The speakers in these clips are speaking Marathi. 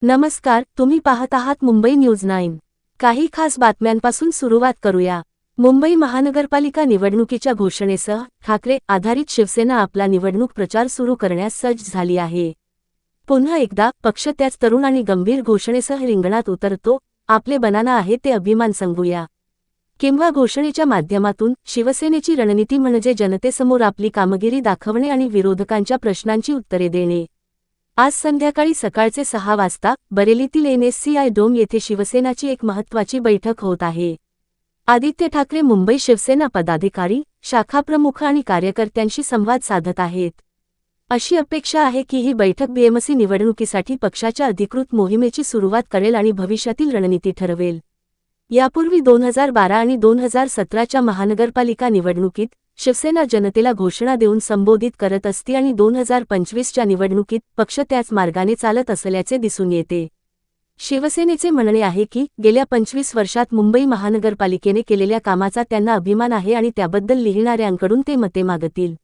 नमस्कार, तुम्ही पाहत आहात मुंबई न्यूज 9। काही खास बातम्यांपासून सुरुवात करूया। मुंबई महानगरपालिका निवडणुकीच्या घोषणेसह ठाकरे आधारित शिवसेना आपला निवडणूक प्रचार सुरू करण्यास सज्ज झाली आहे। पुन्हा एकदा पक्ष त्याच तरुण आणि गंभीर घोषणेसह रिंगणात उतरतो, आपले बनाना आहे ते अभिमान सांगूया किंवा घोषणेच्या माध्यमातून शिवसेनेची रणनीती म्हणजे जनतेसमोर आपली कामगिरी दाखवणे आणि विरोधकांच्या प्रश्नांची उत्तरे देणे। आज संध्याकाळी सकाळचे 6 वाजता बरेलीतील NSCI डोम येथे शिवसेनाची एक महत्त्वाची बैठक होत आहे। आदित्य ठाकरे मुंबई शिवसेना पदाधिकारी, शाखाप्रमुख आणि कार्यकर्त्यांशी संवाद साधत आहेत। अशी अपेक्षा आहे की ही बैठक BMC निवडणुकीसाठी पक्षाच्या अधिकृत मोहिमेची सुरुवात करेल आणि भविष्यातील रणनीती ठरवेल। यापूर्वी 2012 आणि 2017च्या महानगरपालिका निवडणुकीत शिवसेना जनतेला घोषणा देऊन संबोधित करत असती आणि 2025च्या निवडणुकीत पक्ष त्याच मार्गाने चालत असल्याचे दिसून येते। शिवसेनेचे म्हणणे आहे की गेल्या 25 वर्षात मुंबई महानगरपालिकेने केलेल्या कामाचा त्यांना अभिमान आहे आणि त्याबद्दल लिहिणाऱ्यांकडून ते मते मागतील।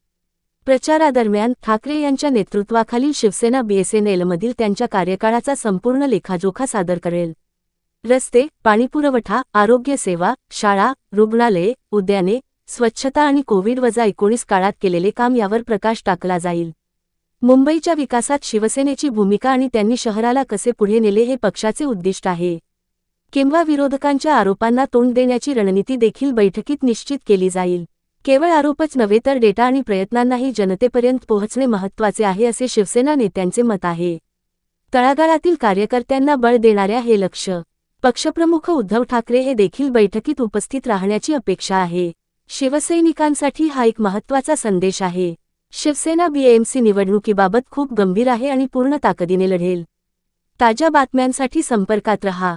प्रचारादरम्यान ठाकरे यांच्या नेतृत्वाखालील शिवसेना BSNLमधील त्यांच्या कार्यकाळाचा संपूर्ण लेखाजोखा सादर करेल। रस्ते, पाणीपुरवठा, आरोग्य सेवा, शाळा, रुग्णालये, उद्याने, स्वच्छता आणि कोविड-19 काळात केलेले काम यावर प्रकाश टाकला जाईल। मुंबईच्या विकासात शिवसेनेची भूमिका आणि त्यांनी शहराला कसे पुढे नेले हे पक्षाचे उद्दिष्ट आहे किंवा विरोधकांच्या आरोपांना तोंड देण्याची रणनीती देखील बैठकीत निश्चित केली जाईल। केवळ आरोपच नव्हे तर डेटा आणि प्रयत्नांनाही जनतेपर्यंत पोहोचणे महत्त्वाचे आहे असे शिवसेना नेत्यांचे मत आहे। तळागाळातील कार्यकर्त्यांना बळ देणाऱ्या हे लक्ष पक्षप्रमुख उद्धव ठाकरे हे देखील बैठकीत उपस्थित राहण्याची अपेक्षा आहे। शिवसैनिकांसाठी हा एक महत्त्वाचा संदेश आहे। शिवसेना BMC निवडणुकीबाबत खूप गंभीर आहे आणि पूर्ण ताकदीने लढेल। ताज्या बातम्यांसाठी संपर्कात रहा।